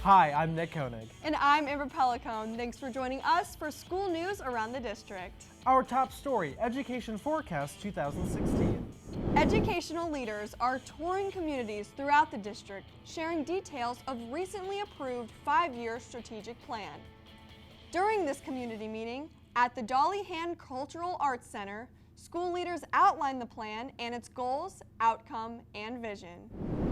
Hi, I'm Nick Koenig. And I'm Amber Pellicone. Thanks for joining us for school news around the district. Our top story, Education Forecast 2016. Educational leaders are touring communities throughout the district, sharing details of recently approved 5-year strategic plan. During this community meeting at the Dolly Hand Cultural Arts Center, school leaders outlined the plan and its goals, outcome, and vision.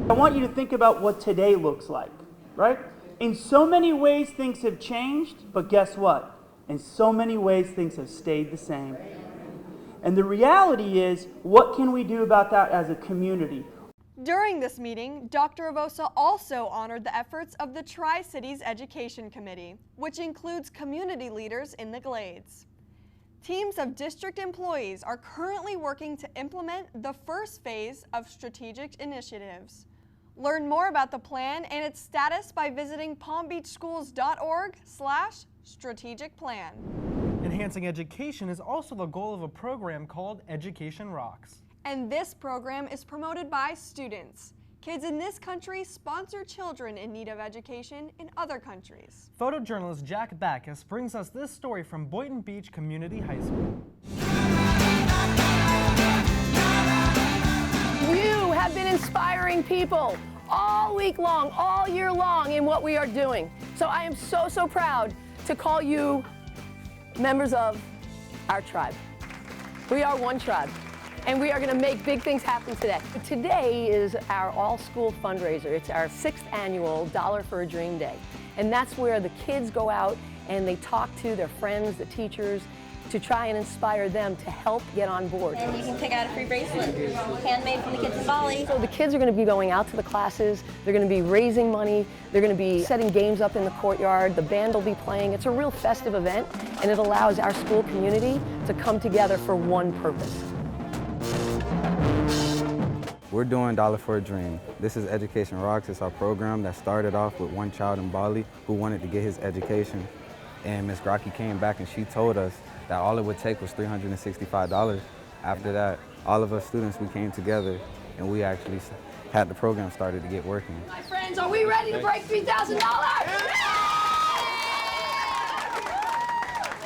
I want you to think about what today looks like, right? In so many ways things have changed, but guess what? In so many ways things have stayed the same. And the reality is, what can we do about that as a community? During this meeting, Dr. Avosa also honored the efforts of the Tri-Cities Education Committee, which includes community leaders in the Glades. Teams of district employees are currently working to implement the first phase of strategic initiatives. Learn more about the plan and its status by visiting palmbeachschools.org/strategic plan. Enhancing education is also the goal of a program called Education Rocks. And this program is promoted by students. Kids in this country sponsor children in need of education in other countries. Photojournalist Jack Backus brings us this story from Boynton Beach Community High School. You have been inspiring people all week long, all year long in what we are doing. So I am so proud to call you members of our tribe. We are one tribe, and we are going to make big things happen today. Today is our all-school fundraiser. It's our 6th annual Dollar for a Dream Day. And that's where the kids go out and they talk to their friends, the teachers, to try and inspire them to help get on board. And you can pick out a free bracelet, handmade from the kids in Bali. So the kids are going to be going out to the classes, they're going to be raising money, they're going to be setting games up in the courtyard, the band will be playing. It's a real festive event, and it allows our school community to come together for one purpose. We're doing Dollar for a Dream. This is Education Rocks. It's our program that started off with one child in Bali who wanted to get his education. And Ms. Rocky came back and she told us that all it would take was $365. After that, all of us students, we came together and we actually had the program started to get working. My friends, are we ready to break $3,000?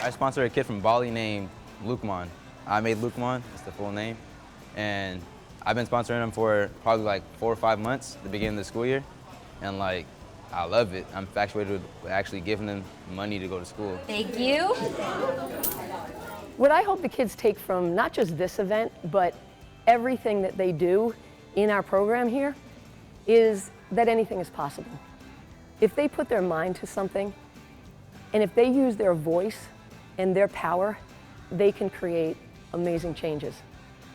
I sponsored a kid from Bali named Lukman. I made Lukman, that's the full name. And I've been sponsoring him for probably like 4 or 5 months at the beginning of the school year. And like, I love it. I'm infatuated with actually giving them money to go to school. Thank you. What I hope the kids take from not just this event, but everything that they do in our program here is that anything is possible. If they put their mind to something, and if they use their voice and their power, they can create amazing changes.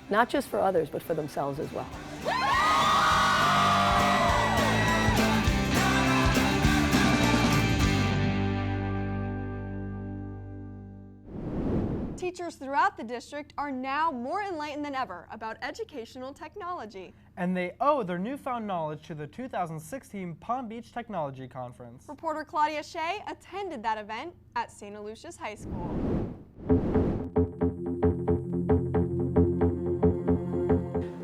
Not just for others, but for themselves as well. Teachers throughout the district are now more enlightened than ever about educational technology. And they owe their newfound knowledge to the 2016 Palm Beach Technology Conference. Reporter Claudia Shea attended that event at St. Aloysius High School.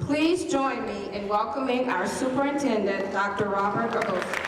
Please join me in welcoming our superintendent, Dr. Robert Avosa.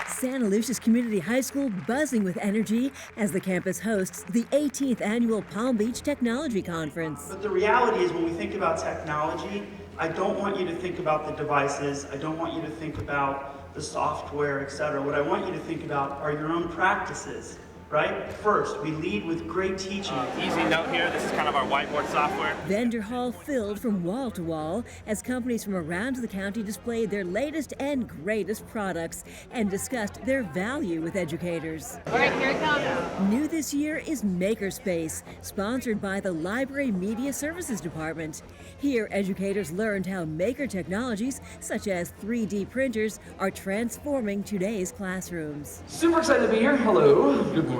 St. Aloysius Community High School buzzing with energy as the campus hosts the 18th annual Palm Beach Technology Conference. But the reality is, when we think about technology, I don't want you to think about the devices, I don't want you to think about the software, etc. What I want you to think about are your own practices. Right? First, we lead with great teaching. Easy note here, this is kind of our whiteboard software. Vendor hall filled from wall to wall as companies from around the county displayed their latest and greatest products and discussed their value with educators. All right, here it comes. New this year is Makerspace, sponsored by the Library Media Services Department. Here, educators learned how maker technologies, such as 3D printers, are transforming today's classrooms. Super excited to be here. Hello. Good morning.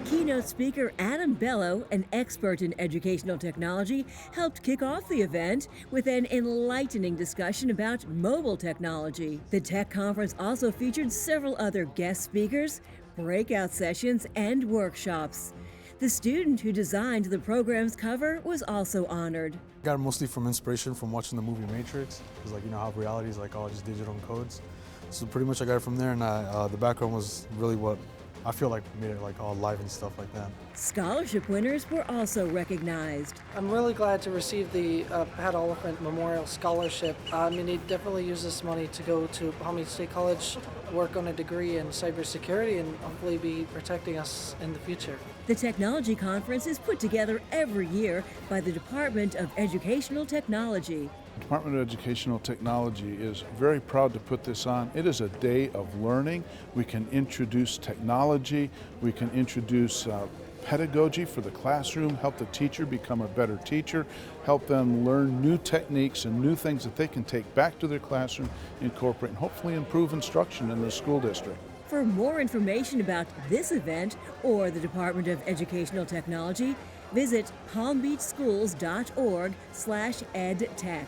Keynote speaker Adam Bello, an expert in educational technology, helped kick off the event with an enlightening discussion about mobile technology. The tech conference also featured several other guest speakers, breakout sessions, and workshops. The student who designed the program's cover was also honored. I got it mostly from inspiration from watching the movie Matrix, because how reality is all just digital codes. So pretty much I got it from there, and the background was really what I feel like made it like all live and stuff like that. Scholarship winners were also recognized. I'm really glad to receive the Pat Oliphant Memorial Scholarship. I mean, he definitely used this money to go to Palm Beach State College, work on a degree in cybersecurity, and hopefully be protecting us in the future. The technology conference is put together every year by the Department of Educational Technology. The Department of Educational Technology is very proud to put this on. It is a day of learning. We can introduce technology, we can introduce pedagogy for the classroom, help the teacher become a better teacher, help them learn new techniques and new things that they can take back to their classroom, incorporate, and hopefully improve instruction in the school district. For more information about this event or the Department of Educational Technology, visit palmbeachschools.org/edtech.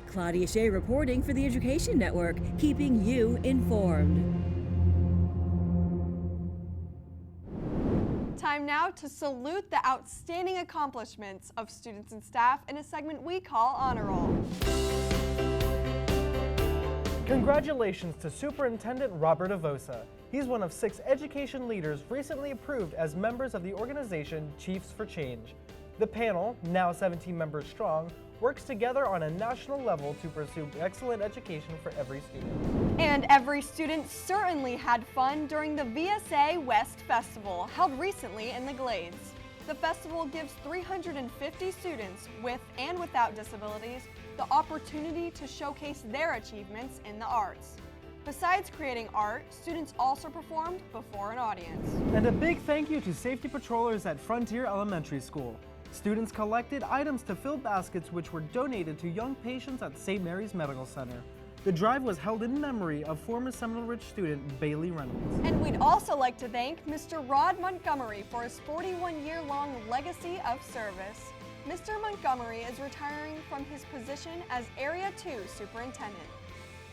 Claudia Shea reporting for the Education Network, keeping you informed. Time now to salute the outstanding accomplishments of students and staff in a segment we call Honor Roll. Congratulations to Superintendent Robert Avosa. He's one of 6 education leaders recently approved as members of the organization Chiefs for Change. The panel, now 17 members strong, works together on a national level to pursue excellent education for every student. And every student certainly had fun during the VSA West Festival, held recently in the Glades. The festival gives 350 students with and without disabilities the opportunity to showcase their achievements in the arts. Besides creating art, students also performed before an audience. And a big thank you to safety patrollers at Frontier Elementary School. Students collected items to fill baskets which were donated to young patients at St. Mary's Medical Center. The drive was held in memory of former Seminole Ridge student Bailey Reynolds. And we'd also like to thank Mr. Rod Montgomery for his 41-year-long legacy of service. Mr. Montgomery is retiring from his position as Area 2 Superintendent.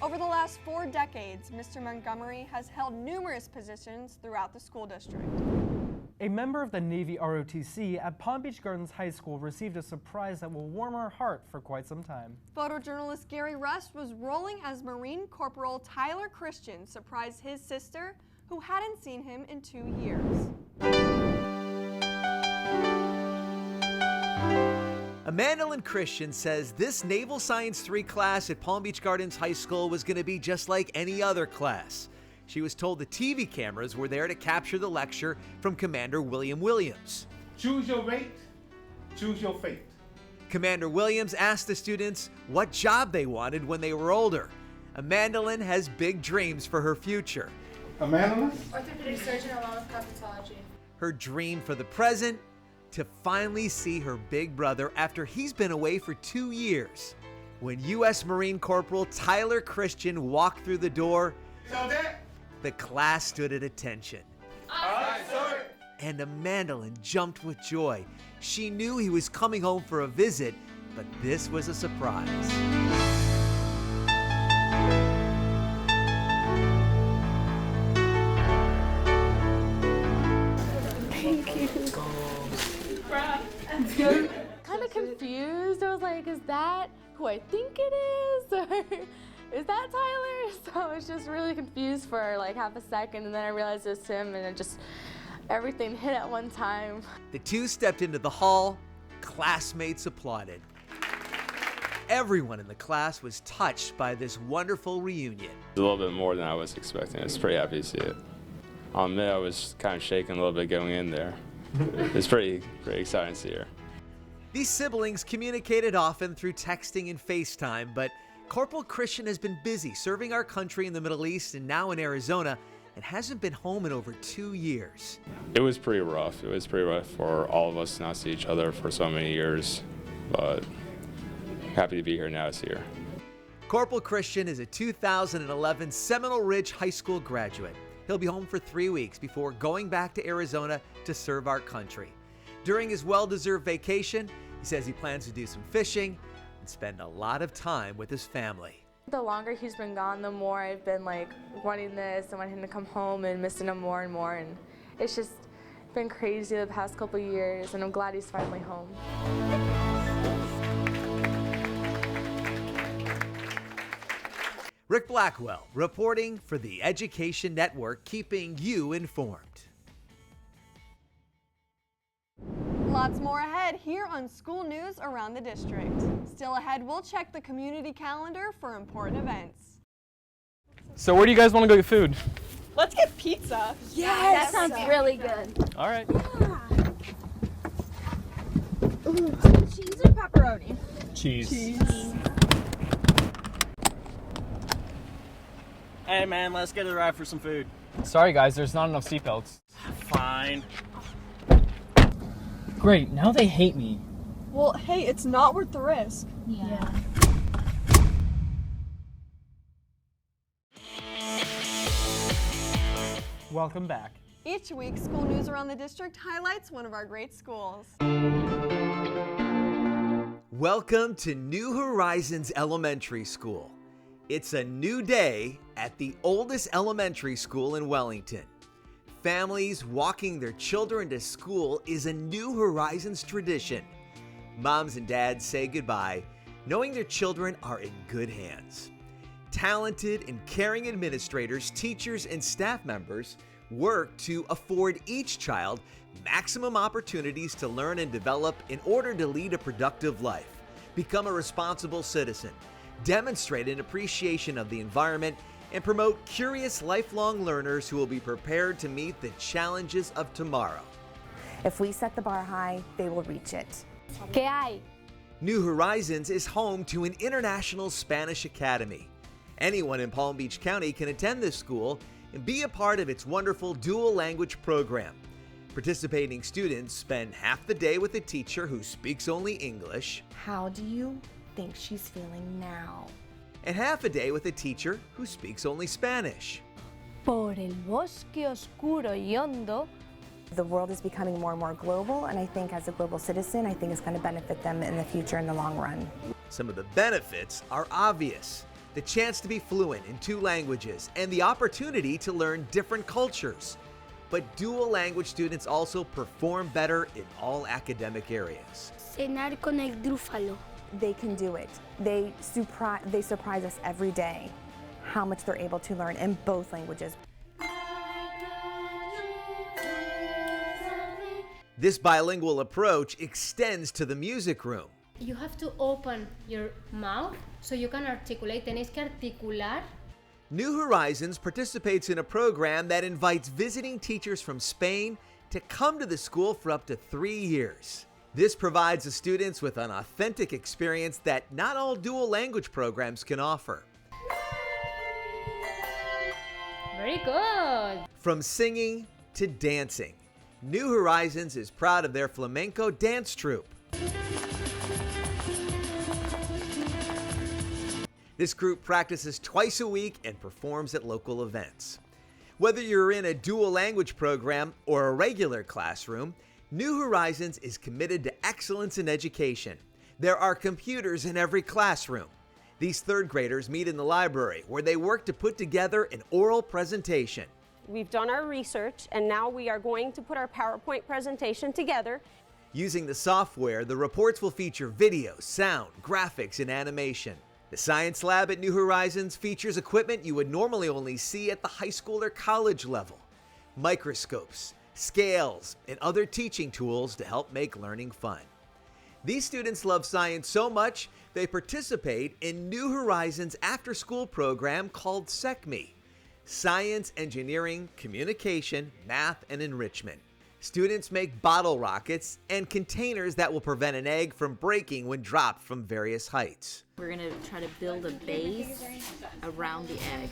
Over the last 4 decades, Mr. Montgomery has held numerous positions throughout the school district. A member of the Navy ROTC at Palm Beach Gardens High School received a surprise that will warm our heart for quite some time. Photojournalist Gary Rust was rolling as Marine Corporal Tyler Christian surprised his sister, who hadn't seen him in 2 years. Amanda Lynn Christian says this Naval Science 3 class at Palm Beach Gardens High School was going to be just like any other class. She was told the TV cameras were there to capture the lecture from Commander William Williams. Choose your rate, choose your fate. Commander Williams asked the students what job they wanted when they were older. Amanda Lynn has big dreams for her future. Amanda Lynn? Orthopedic surgeon along with cosmetology. Her dream for the present, to finally see her big brother after he's been away for 2 years. When U.S. Marine Corporal Tyler Christian walked through the door, the class stood at attention. Aye, sir. And Amanda Lynn jumped with joy. She knew he was coming home for a visit, but this was a surprise. Thank you. Kind of confused. I was like, is that who I think it is? Or is that Tyler? So I was just really confused for like half a second, and then I realized it was him, and it just, everything hit at one time. The two stepped into the hall. Classmates applauded. Everyone in the class was touched by this wonderful reunion. It's a little bit more than I was expecting. I was pretty happy to see it. I'll admit I was kind of shaking a little bit going in there. It's pretty exciting to see her. These siblings communicated often through texting and FaceTime, but Corporal Christian has been busy serving our country in the Middle East and now in Arizona, and hasn't been home in over 2 years. It was pretty rough. It was pretty rough for all of us to not see each other for so many years, but happy to be here now to see her. Corporal Christian is a 2011 Seminole Ridge High School graduate. He'll be home for 3 weeks before going back to Arizona to serve our country. During his well-deserved vacation, he says he plans to do some fishing and spend a lot of time with his family. The longer he's been gone, the more I've been like wanting this and wanting him to come home and missing him more and more. And it's just been crazy the past couple years, and I'm glad he's finally home. Rick Blackwell reporting for the Education Network, keeping you informed. Lots more ahead here on School News Around the District. Still ahead, we'll check the community calendar for important events. So where do you guys want to go get food? Let's get pizza. Yes, that sounds really good. All right. Cheese or pepperoni? Cheese. Hey man, let's get a ride for some food. Sorry guys, there's not enough seatbelts. Fine. Great, now they hate me. Well, hey, it's not worth the risk. Yeah. Welcome back. Each week, School News Around the District highlights one of our great schools. Welcome to New Horizons Elementary School. It's a new day at the oldest elementary school in Wellington. Families walking their children to school is a New Horizons tradition. Moms and dads say goodbye, knowing their children are in good hands. Talented and caring administrators, teachers, and staff members work to afford each child maximum opportunities to learn and develop in order to lead a productive life, become a responsible citizen, demonstrate an appreciation of the environment, and promote curious lifelong learners who will be prepared to meet the challenges of tomorrow. If we set the bar high, they will reach it. ¿Qué hay? New Horizons is home to an international Spanish academy. Anyone in Palm Beach County can attend this school and be a part of its wonderful dual language program. Participating students spend half the day with a teacher who speaks only English. How do you think she's feeling now? And half a day with a teacher who speaks only Spanish. Por el bosque oscuro y hondo. The world is becoming more and more global, and I think as a global citizen, I think it's going to benefit them in the future in the long run. Some of the benefits are obvious. The chance to be fluent in 2 languages and the opportunity to learn different cultures. But dual language students also perform better in all academic areas. Cenar con el grúfalo. They can do it. They surprise us every day how much they're able to learn in both languages. This bilingual approach extends to the music room. You have to open your mouth so you can articulate. Tenéis que articular. New Horizons participates in a program that invites visiting teachers from Spain to come to the school for up to 3 years. This provides the students with an authentic experience that not all dual language programs can offer. Very good. From singing to dancing, New Horizons is proud of their flamenco dance troupe. This group practices twice a week and performs at local events. Whether you're in a dual language program or a regular classroom, New Horizons is committed to excellence in education. There are computers in every classroom. These 3rd graders meet in the library where they work to put together an oral presentation. We've done our research and now we are going to put our PowerPoint presentation together. Using the software, the reports will feature video, sound, graphics, and animation. The science lab at New Horizons features equipment you would normally only see at the high school or college level. Microscopes, scales, and other teaching tools to help make learning fun. These students love science so much, they participate in New Horizons after-school program called SECME, Science, Engineering, Communication, Math, and Enrichment. Students make bottle rockets and containers that will prevent an egg from breaking when dropped from various heights. We're going to try to build a base around the egg.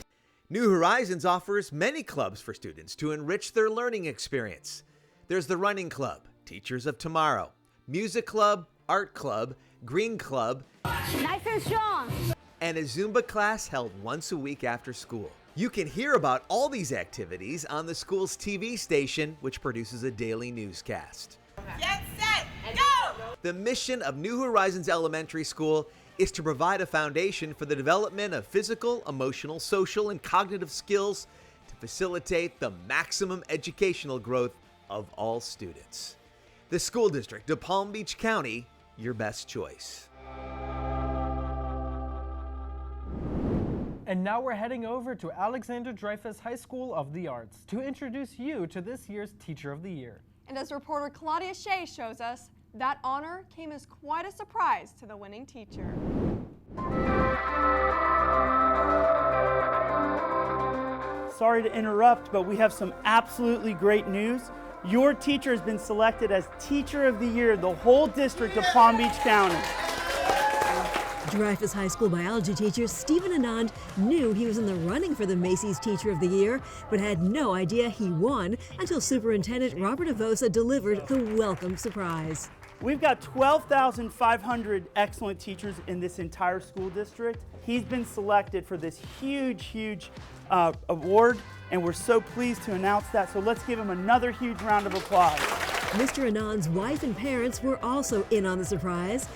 New Horizons offers many clubs for students to enrich their learning experience. There's the Running Club, Teachers of Tomorrow, Music Club, Art Club, Green Club, Nice and strong. and a Zumba class held once a week after school. You can hear about all these activities on the school's TV station, which produces a daily newscast. Get set, go! The mission of New Horizons Elementary School is to provide a foundation for the development of physical, emotional, social, and cognitive skills to facilitate the maximum educational growth of all students. The School District of Palm Beach County, your best choice. And now we're heading over to Alexander Dreyfus High School of the Arts to introduce you to this year's Teacher of the Year. And as reporter Claudia Shea shows us, that honor came as quite a surprise to the winning teacher. Sorry to interrupt, but we have some absolutely great news. Your teacher has been selected as Teacher of the Year, the whole district of Palm Beach County. Dreyfus High School biology teacher Stephen Anand knew he was in the running for the Macy's Teacher of the Year, but had no idea he won until Superintendent Robert Avosa delivered the welcome surprise. We've got 12,500 excellent teachers in this entire school district. He's been selected for this huge award, and we're so pleased to announce that. So let's give him another huge round of applause. Mr. Anand's wife and parents were also in on the surprise,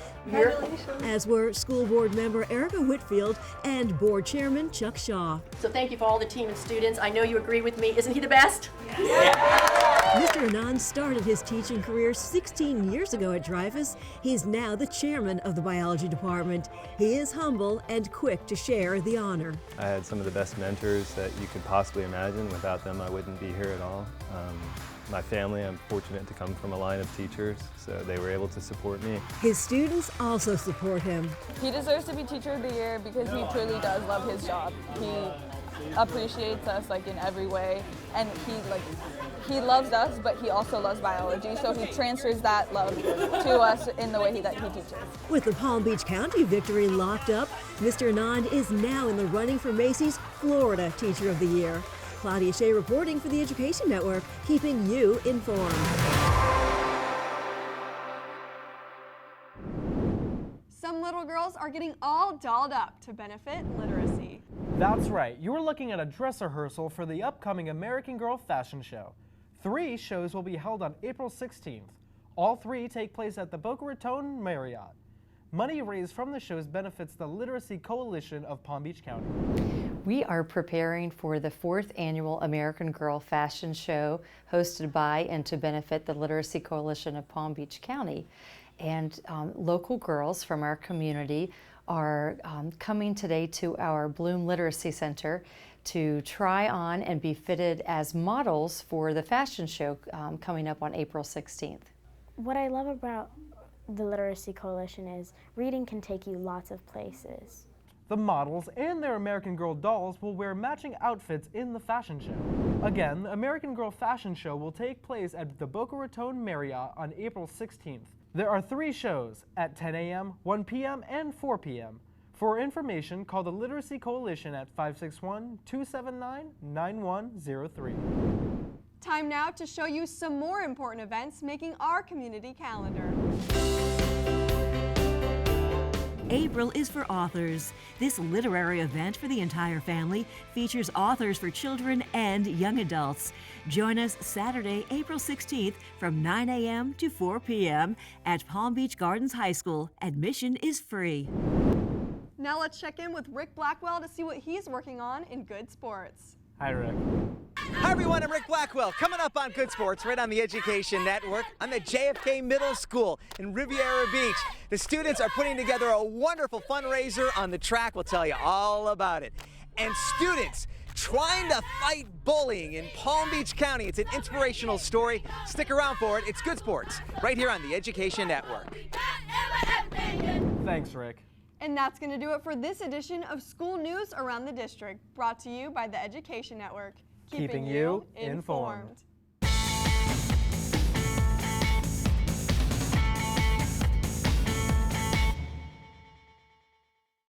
as were school board member Erica Whitfield and board chairman Chuck Shaw. So thank you for all the team and students. I know you agree with me. Isn't he the best? Mr. Anand started his teaching career 16 years ago at Dreyfus. He's now the chairman of the biology department. He is humble and quick to share the honor. I had some of the best mentors that you could possibly imagine. Without them, I wouldn't be here at all. My family, I'm fortunate to come from a line of teachers, so they were able to support me. His students also support him. He deserves to be Teacher of the Year because he truly does love his job. He appreciates us in every way, and he loves us, but he also loves biology, so he transfers that love to us in the way that he teaches. With the Palm Beach County victory locked up, Mr. Anand is now in the running for Macy's Florida Teacher of the Year. Claudia Shea reporting for the Education Network, keeping you informed. Some little girls are getting all dolled up to benefit literacy. That's right, you're looking at a dress rehearsal for the upcoming American Girl fashion show. 3 shows will be held on April 16th. All 3 take place at the Boca Raton Marriott. Money raised from the shows benefits the Literacy Coalition of Palm Beach County. We are preparing for the 4th annual American Girl Fashion Show hosted by and to benefit the Literacy Coalition of Palm Beach County. And local girls from our community are coming today to our Bloom Literacy Center to try on and be fitted as models for the fashion show coming up on April 16th. What I love about the Literacy Coalition is reading can take you lots of places. The models and their American Girl dolls will wear matching outfits in the fashion show. Again, the American Girl Fashion Show will take place at the Boca Raton Marriott on April 16th. There are 3 shows at 10 a.m., 1 p.m., and 4 p.m. For information, call the Literacy Coalition at 561-279-9103. Time now to show you some more important events making our community calendar. April is for authors. This literary event for the entire family features authors for children and young adults. Join us Saturday, April 16th from 9 a.m. to 4 p.m. at Palm Beach Gardens High School. Admission is free. Now let's check in with Rick Blackwell to see what he's working on in Good Sports. Hi, Rick. Hi everyone, I'm Rick Blackwell. Coming up on Good Sports, right on the Education Network. I'm at JFK Middle School in Riviera Beach. The students are putting together a wonderful fundraiser on the track. We'll tell you all about it. And students trying to fight bullying in Palm Beach County. It's an inspirational story. Stick around for it. It's Good Sports, right here on the Education Network. Thanks, Rick. And that's going to do it for this edition of School News Around the District, brought to you by the Education Network. Keeping you informed.